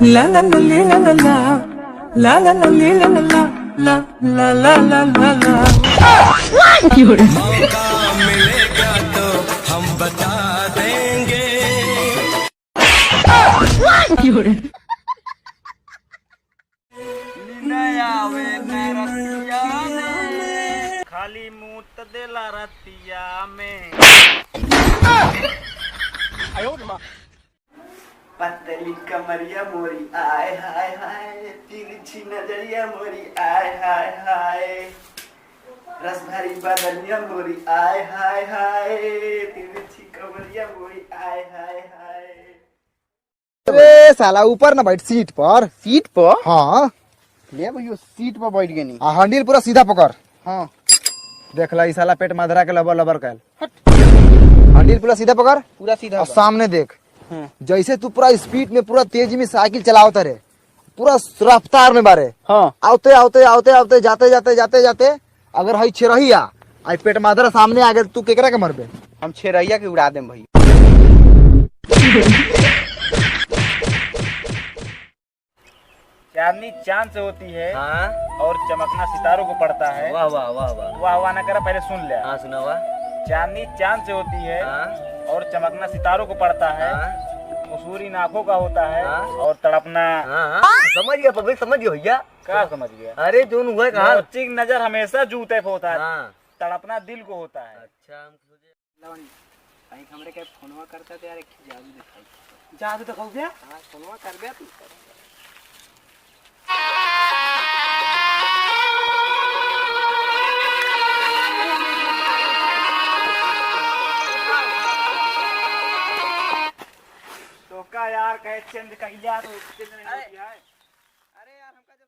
La la la la la la la la la la la la la la la la la la मौका मिलेगा तो हम बता देंगे। खाली मूत देला रतिया में। पतली कमरिया मोरी आय हाय हाय, तिरछी नजरिया मोरी आय हाय हाय, रस भरी बदनिया मोरी आय हाय हाय, तिरछी कमरिया मोरी आय हाय हाय। अरे साला ऊपर ना बैठ सीट पर। सीट पर हाँ ले भैया, सीट पर बैठ गए नहीं। हैंडल पूरा सीधा पकड़। हाँ देख ला ई साला पेट माधरा के लबर लबर कैल। हैंडल पूरा सीधा पकड़, पूरा सीधा और सामने देख। हाँ। जैसे तू पूरा स्पीड में पूरा तेजी में साइकिल चलावत रे, पूरा रफ्तार में बारे। हाँ आते आते आते आते जाते जाते जाते जाते अगर हई छेरही आई पेट माधरा सामने आ गए तू केकरा के मरबे? हम छेरैया के उड़ा दें भैया। चांदनी चांद से होती है। हाँ और चमकना सितारों को पड़ता है। वाह वाह वाह वाह। वाह वाह ना करा, पहले सुन ले। हाँ सुना हुआ। चांदनी चांद से होती है। हाँ और चमकना सितारों को पड़ता है। हाँ कसूरी नाखों का होता है। हाँ। और तड़पना। हाँ समझ गया पब्लिक, समझ गया भैया। क्या समझ गया? अरे जोन हुआ कहा। मोची की नजर हमेशा जूते पे होता है। हाँ तड़पना दिल को होता है। अच्छा हम सोचे कहीं हमरे के फोनवा करता तो यार एक जादू दिखाई। जादू दिखाओ क्या? हां फोनवा कर बे तू। तो का यार कहे चंद का यार चंद नहीं होती है। अरे यार हमका जब